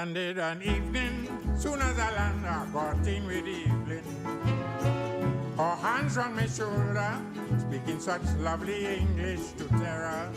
landed an evening, soon as I land, I got in with Evelyn. Her hands on my shoulder, speaking such lovely English to terror.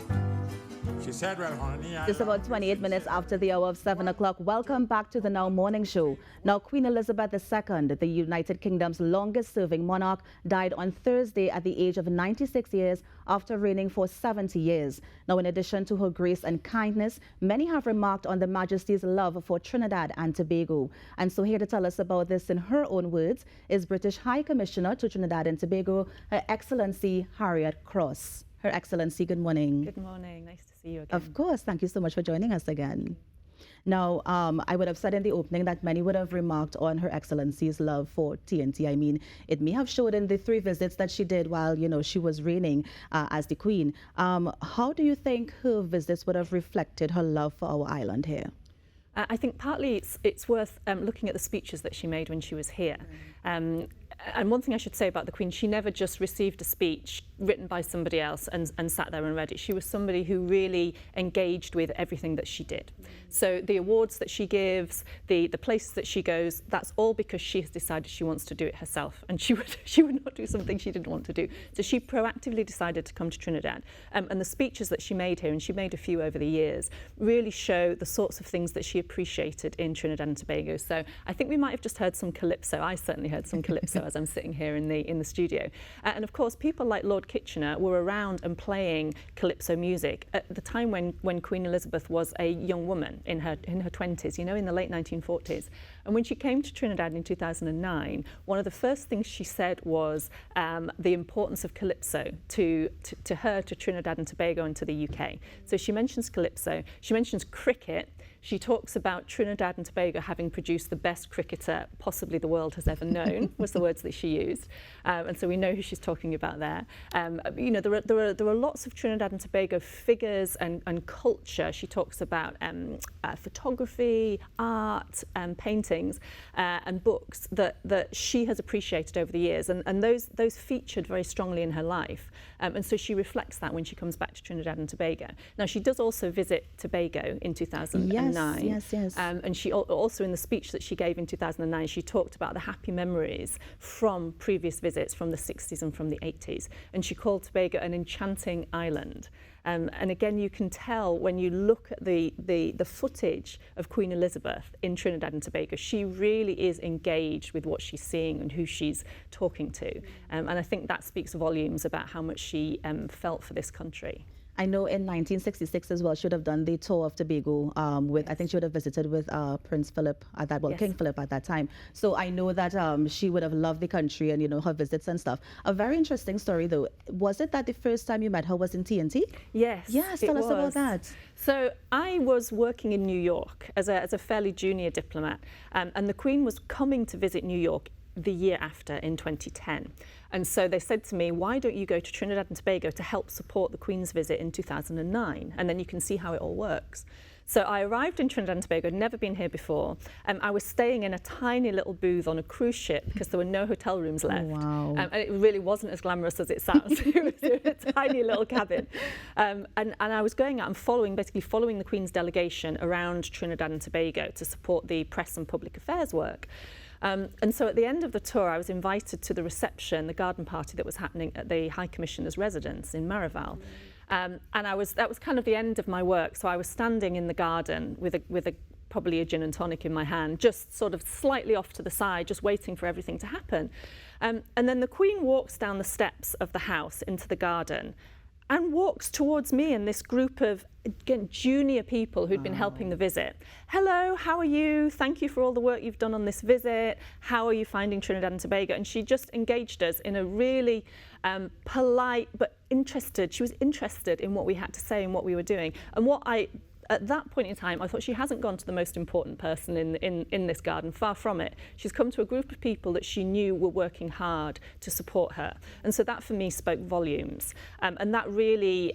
She said, well, honey, Just about 28 minutes after the hour of 7 o'clock, welcome back to the Now Morning Show. Now, Queen Elizabeth II, the United Kingdom's longest-serving monarch, died on Thursday at the age of 96 years after reigning for 70 years. Now, in addition to her grace and kindness, many have remarked on the Majesty's love for Trinidad and Tobago. And so here to tell us about this in her own words is British High Commissioner to Trinidad and Tobago, Her Excellency Harriet Cross. Her Excellency, good morning. Good morning. Nice to see you again. Of course. Thank you so much for joining us again. Now, I would have said in the opening that many would have remarked on Her Excellency's love for T&T. I mean, it may have showed in the 3 visits that she did while, you know, she was reigning as the Queen. How do you think her visits would have reflected her love for our island here? I think partly it's worth looking at the speeches that she made when she was here. And one thing I should say about the Queen, she never just received a speech written by somebody else and sat there and read it. She was somebody who really engaged with everything that she did. So the awards that she gives, the places that she goes, that's all because she has decided she wants to do it herself. And she would not do something she didn't want to do. So she proactively decided to come to Trinidad. And the speeches that she made here, and she made a few over the years, really show the sorts of things that she appreciated in Trinidad and Tobago. So I think we might have just heard some calypso. I certainly heard some calypso as I'm sitting here in the studio. And of course, people like Lord Kitchener were around and playing calypso music at the time when Queen Elizabeth was a young woman in her 20s, you know, in the late 1940s. And when she came to Trinidad in 2009, one of the first things she said was the importance of calypso to her, to Trinidad and Tobago, and to the UK. So she mentions calypso, she mentions cricket. She talks about Trinidad and Tobago having produced the best cricketer possibly the world has ever known, was the words that she used. And so we know who she's talking about there. You know, there are lots of Trinidad and Tobago figures and culture. She talks about photography, art, paintings, and books that she has appreciated over the years. And those featured very strongly in her life. And so she reflects that when she comes back to Trinidad and Tobago. Now, she does also visit Tobago in 2009. Yes. And she also, in the speech that she gave in 2009, she talked about the happy memories from previous visits from the 60s and from the 80s. And she called Tobago an enchanting island. And again, you can tell when you look at the footage of Queen Elizabeth in Trinidad and Tobago, she really is engaged with what she's seeing and who she's talking to. And I think that speaks volumes about how much she felt for this country. I know in 1966 as well, she would have done the tour of Tobago with, I think she would have visited with Prince Philip at that, well, yes. King Philip at that time. So I know that she would have loved the country and, you know, her visits and stuff. A very interesting story though. Was it that the first time you met her was in T&T? Yes. Yes, tell us about that. So I was working in New York as a fairly junior diplomat, and the Queen was coming to visit New York the year after in 2010. And so they said to me, why don't you go to Trinidad and Tobago to help support the Queen's visit in 2009? And then you can see how it all works. So I arrived in Trinidad and Tobago, never been here before. I was staying in a tiny little booth on a cruise ship because there were no hotel rooms left. Wow. And it really wasn't as glamorous as it sounds. It was a tiny little cabin. And I was going out and basically following the Queen's delegation around Trinidad and Tobago to support the press and public affairs work. And so at the end of the tour, I was invited to the reception, the garden party that was happening at the High Commissioner's residence in Marival. And that was kind of the end of my work. So I was standing in the garden with probably a gin and tonic in my hand, just sort of slightly off to the side, just waiting for everything to happen. And then the Queen walks down the steps of the house into the garden and walks towards me and this group of, again, junior people who'd been helping the visit. Hello, how are you? Thank you for all the work you've done on this visit. How are you finding Trinidad and Tobago? And she just engaged us in a really polite but interested. She was interested in what we had to say and what we were doing. And at that point in time, I thought she hasn't gone to the most important person in this garden, far from it. She's come to a group of people that she knew were working hard to support her. And so that for me spoke volumes. And that really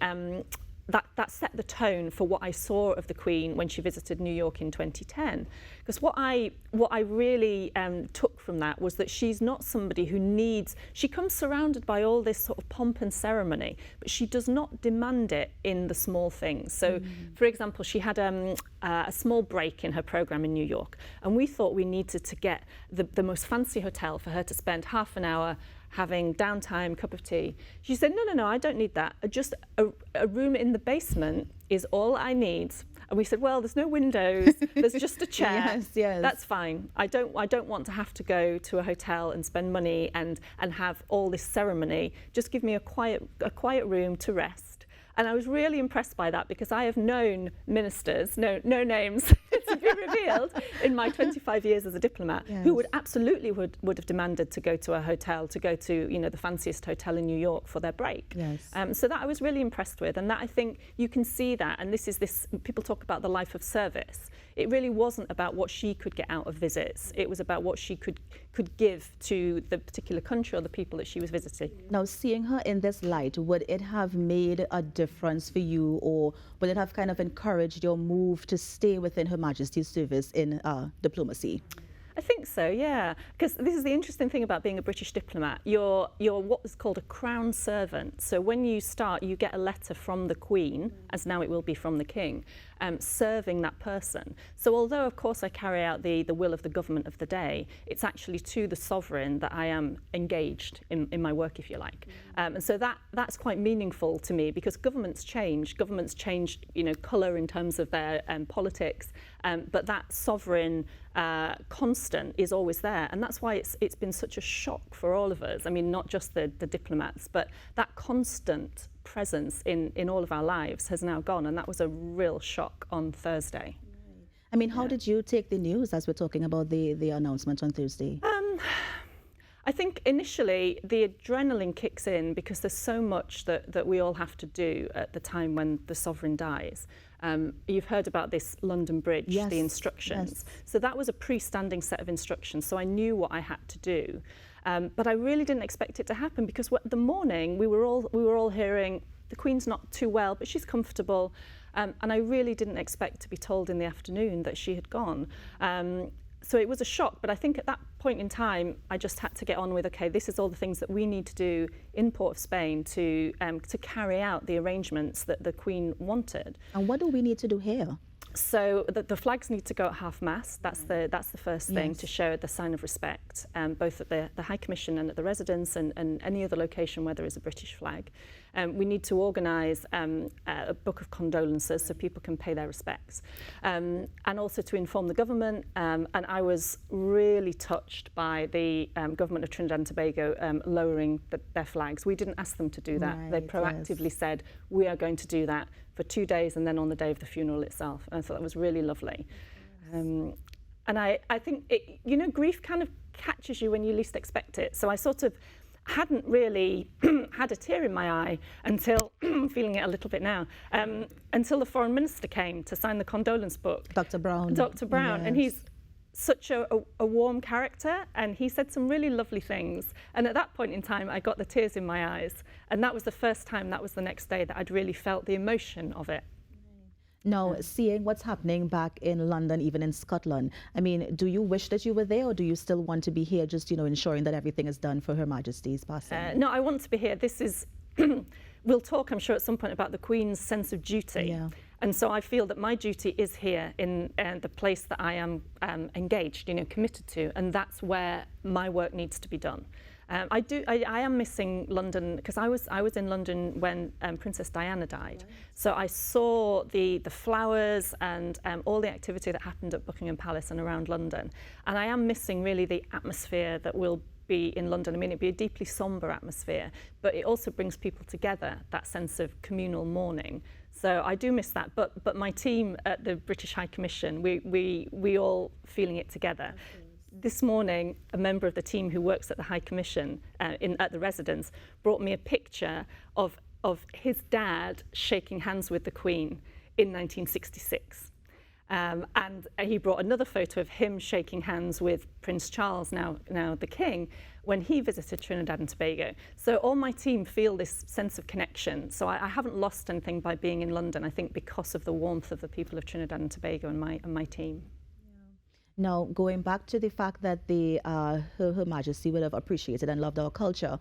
that set the tone for what I saw of the Queen when she visited New York in 2010. Because what I really took from that was that she's not somebody who needs, she comes surrounded by all this sort of pomp and ceremony, but she does not demand it in the small things. So, for example, she had a small break in her programme in New York, and we thought we needed to get the most fancy hotel for her to spend half an hour having downtime, cup of tea. She said, no, I don't need that. Just a room in the basement is all I need. And we said, well, there's no windows, there's just a chair. Yes. That's fine. I don't want to have to go to a hotel and spend money and have all this ceremony. Just give me a quiet room to rest. And I was really impressed by that, because I have known ministers, no names to be revealed, in my 25 years as a diplomat, who would absolutely would have demanded to go to a hotel, to go to the fanciest hotel in New York for their break. So that I was really impressed with, and that I think you can see that. And this people talk about the life of service. It really wasn't about what she could get out of visits. It was about what she could give to the particular country or the people that she was visiting. Now, seeing her in this light, would it have made a difference for you, or would it have kind of encouraged your move to stay within Her Majesty's service in diplomacy? I think so, yeah. Because this is the interesting thing about being a British diplomat. You're what is called a crown servant. So when you start, you get a letter from the Queen, as now it will be from the King, serving that person. So although, of course, I carry out the will of the government of the day, it's actually to the sovereign that I am engaged in my work, if you like. And so that's quite meaningful to me, because governments change, colour in terms of their politics, but that sovereign constant is always there, and that's why it's been such a shock for all of us. I mean, not just the diplomats, but that constant presence in all of our lives has now gone, and that was a real shock on Thursday. I mean, how did you take the news as we're talking about the announcement on Thursday? I think initially the adrenaline kicks in, because there's so much that we all have to do at the time when the sovereign dies. You've heard about this London Bridge, the instructions. So that was a pre-standing set of instructions, so I knew what I had to do. But I really didn't expect it to happen, because the morning we were all hearing the Queen's not too well, but she's comfortable. And I really didn't expect to be told in the afternoon that she had gone. So it was a shock, but I think at that point in time, I just had to get on with, okay, this is all the things that we need to do in Port of Spain to carry out the arrangements that the Queen wanted. And what do we need to do here? So the flags need to go at half-mast. That's the first thing, to show the sign of respect, both at the High Commission and at the residence, and any other location where there is a British flag. We need to organise a book of condolences so people can pay their respects, and also to inform the government. And I was really touched by the government of Trinidad and Tobago lowering their flags. We didn't ask them to do that. They proactively said, we are going to do that for 2 days, and then on the day of the funeral itself. And I thought that was really lovely. And I think, grief kind of catches you when you least expect it. So I sort of hadn't really had a tear in my eye until, feeling it a little bit now, until the Foreign Minister came to sign the condolence book. Dr. Brown. Dr. Brown, and he's such a warm character, and he said some really lovely things. And at that point in time, I got the tears in my eyes. And that was the first time, that was the next day, that I'd really felt the emotion of it. Now, seeing what's happening back in London, even in Scotland, I mean, do you wish that you were there, or do you still want to be here, just, ensuring that everything is done for Her Majesty's passing? No, I want to be here. This is, we'll talk, I'm sure, at some point about the Queen's sense of duty. Yeah. And so I feel that my duty is here in the place that I am engaged, committed to, and that's where my work needs to be done. I am missing London, because I was in London when Princess Diana died. Right. So I saw the flowers and all the activity that happened at Buckingham Palace and around London. And I am missing really the atmosphere that will be in London. I mean, it'd be a deeply sombre atmosphere, but it also brings people together, that sense of communal mourning. So I do miss that, but my team at the British High Commission, we all feeling it together. This morning, a member of the team who works at the High Commission at the residence brought me a picture of his dad shaking hands with the Queen in 1966. And he brought another photo of him shaking hands with Prince Charles, now the King, when he visited Trinidad and Tobago. So all my team feel this sense of connection. So I haven't lost anything by being in London, I think, because of the warmth of the people of Trinidad and Tobago and my team. Now, going back to the fact that Her Majesty would have appreciated and loved our culture.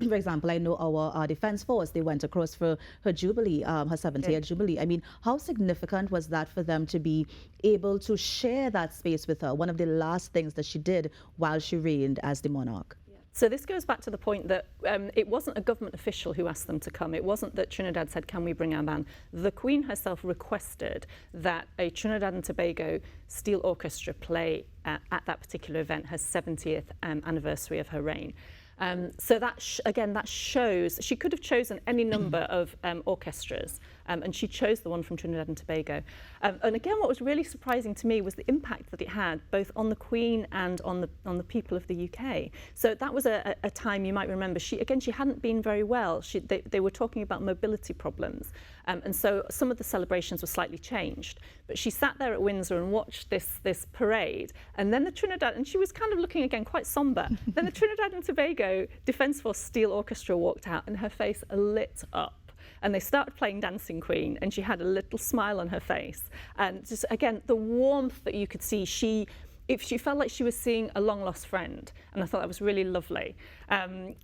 For example, I know our Defence Force, they went across for her Jubilee, her 70th Jubilee. I mean, how significant was that for them to be able to share that space with her? One of the last things that she did while she reigned as the monarch. So this goes back to the point that it wasn't a government official who asked them to come. It wasn't that Trinidad said, can we bring our band? The Queen herself requested that a Trinidad and Tobago steel orchestra play at that particular event, her 70th anniversary of her reign. So that, again, that shows, she could have chosen any number of orchestras, and she chose the one from Trinidad and Tobago. And again, what was really surprising to me was the impact that it had both on the Queen and on the people of the UK. So that was a time, you might remember, she hadn't been very well. They were talking about mobility problems. And so some of the celebrations were slightly changed. But she sat there at Windsor and watched this parade. And then the Trinidad, and she was kind of looking again quite somber. Then the Trinidad and Tobago Defence Force Steel Orchestra walked out and her face lit up. And they started playing Dancing Queen and she had a little smile on her face. And just, again, the warmth that you could see, she felt like she was seeing a long-lost friend, and I thought that was really lovely. And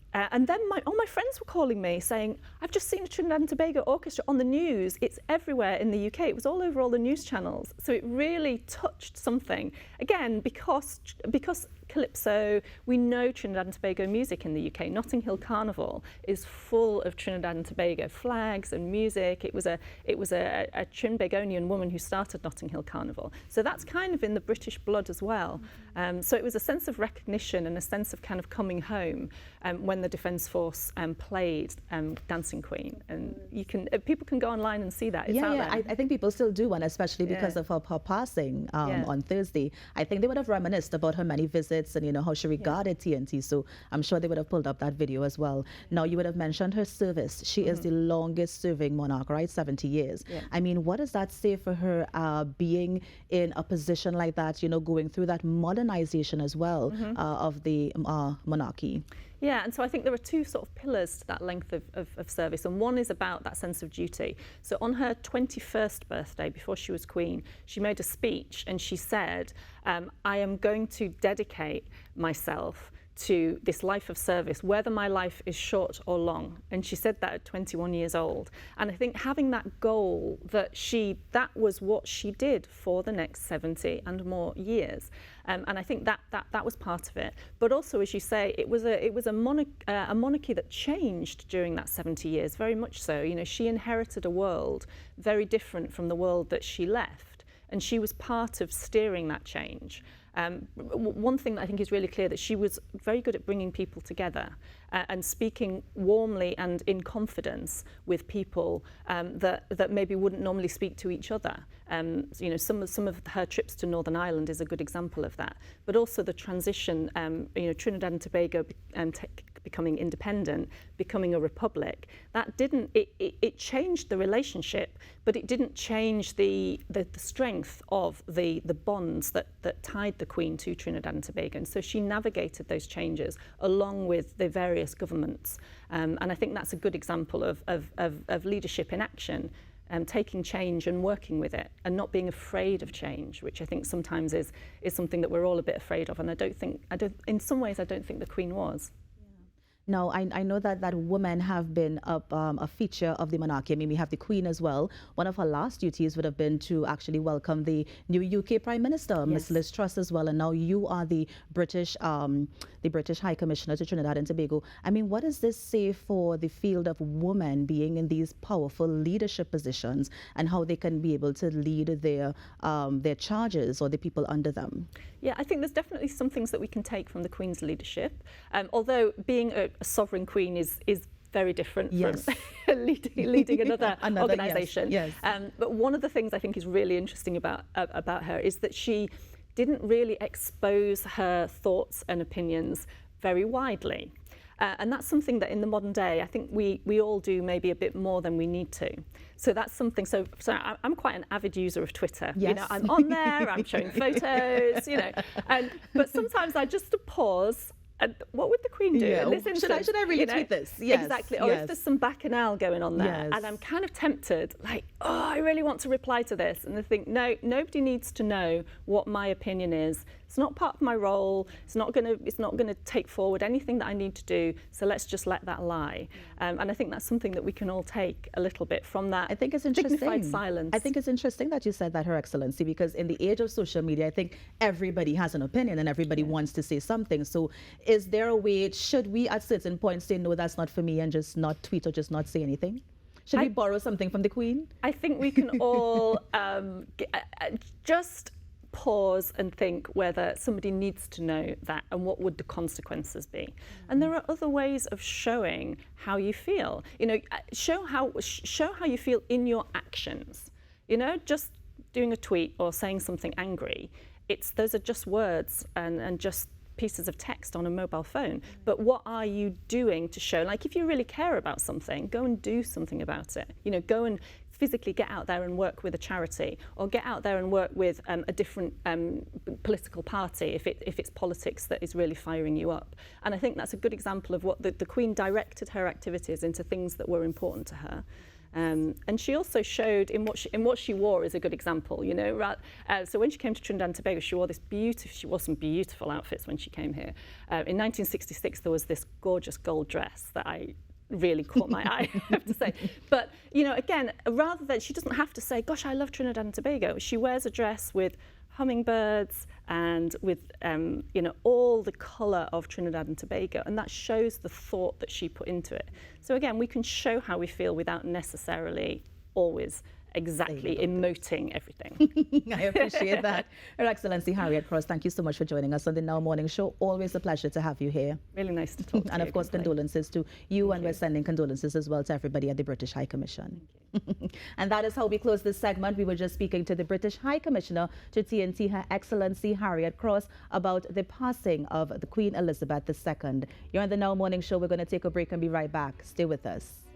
then all my friends were calling me saying, I've just seen a Trinidad and Tobago orchestra on the news. It's everywhere in the UK. It was all over all the news channels. So it really touched something. Again, because Calypso, we know Trinidad and Tobago music in the UK. Notting Hill Carnival is full of Trinidad and Tobago flags and music. It was a Trinbagonian woman who started Notting Hill Carnival. So that's kind of in the British blood as well. So it was a sense of recognition and a sense of kind of coming home when the Defence Force played Dancing Queen. And people can go online and see that. It's out there. I think people still do, and especially because of her passing on Thursday. I think they would have reminisced about her many visits and how she regarded T&T, so I'm sure they would have pulled up that video as well. Now, you would have mentioned her service. She is the longest serving monarch, right? 70 years. I mean, what does that say for her being in a position like that, going through that modernization as well of the monarchy? Yeah, and so I think there are two sort of pillars to that length of service, and one is about that sense of duty. So on her 21st birthday, before she was Queen, she made a speech and she said, I am going to dedicate myself to this life of service, whether my life is short or long. And she said that at 21 years old. And I think having that goal that was what she did for the next 70 and more years. And I think that was part of it. But also, as you say, it was a monarchy that changed during that 70 years, very much so. She inherited a world very different from the world that she left. And she was part of steering that change. One thing that I think is really clear, that she was very good at bringing people together and speaking warmly and in confidence with people that maybe wouldn't normally speak to each other. Some of her trips to Northern Ireland is a good example of that. But also the transition, Trinidad and Tobago becoming independent, becoming a republic, that it changed the relationship, but it didn't change the strength of the bonds that tied the Queen to Trinidad and Tobago. And so she navigated those changes along with the various governments. And I think that's a good example of leadership in action. Taking change and working with it and not being afraid of change, which I think sometimes is something that we're all a bit afraid of. And in some ways, I don't think the Queen was. Now, I know that women have been a feature of the monarchy. I mean, we have the Queen as well. One of her last duties would have been to actually welcome the new UK Prime Minister, Miss Liz Truss, as well. And now you are the British High Commissioner to Trinidad and Tobago. I mean, what does this say for the field of women being in these powerful leadership positions and how they can be able to lead their charges or the people under them? Yeah, I think there's definitely some things that we can take from the Queen's leadership. Although being a sovereign queen is very different from leading another organisation. Yes. But one of the things I think is really interesting about her is that she didn't really expose her thoughts and opinions very widely. And that's something that in the modern day, I think we all do maybe a bit more than we need to. So that's something, so I'm quite an avid user of Twitter. Yes. I'm on there, I'm showing photos, but sometimes I just pause And what would the Queen do? Yeah. In this instance, Should I really tweet this? Yes. Exactly. Or if there's some bacchanal going on there, Yes. and I'm kind of tempted, like, oh, I really want to reply to this. And I think, no, nobody needs to know what my opinion is. It's not part of my role. It's not going to take forward anything that I need to do. So let's just let that lie. And I think that's something that we can all take a little bit from that. I think it's interesting. Dignified silence. I think it's interesting that you said that, Her Excellency, because in the age of social media, I think everybody has an opinion and everybody wants to say something. So is there a way, should we at certain points say, no, that's not for me, and just not tweet or just not say anything? Should we borrow something from the Queen? I think we can all just pause and think whether somebody needs to know that and what would the consequences be. And there are other ways of showing how you feel. You know, show how you feel in your actions. You know, just doing a tweet or saying something angry, those are just words and just pieces of text on a mobile phone. But what are you doing to show, like, if you really care about something, go and do something about it. You know, go and physically get out there and work with a charity, or get out there and work with a different political party if it's politics that is really firing you up. And I think that's a good example of what the Queen directed her activities into things that were important to her. And she also showed in what she wore is a good example, you know. So when she came to Trinidad and Tobago, she wore some beautiful outfits when she came here. In 1966, there was this gorgeous gold dress that I really caught my eye, I have to say. But, you know, again, rather than, she doesn't have to say, gosh, I love Trinidad and Tobago. She wears a dress with hummingbirds and with, you know, all the colour of Trinidad and Tobago. And that shows the thought that she put into it. So again, we can show how we feel without necessarily always exactly emoting everything. I appreciate that. Her Excellency Harriet Cross, thank you so much for joining us on the Now Morning Show. Always a pleasure to have you here. Really nice to talk to you. And of course, condolences to you, and we're sending condolences as well to everybody at the British High Commission. And that is how we close this segment. We were just speaking to the British High Commissioner to T&T, Her Excellency Harriet Cross, about the passing of the Queen Elizabeth II. You're on the Now Morning Show. We're going to take a break and be right back. Stay with us.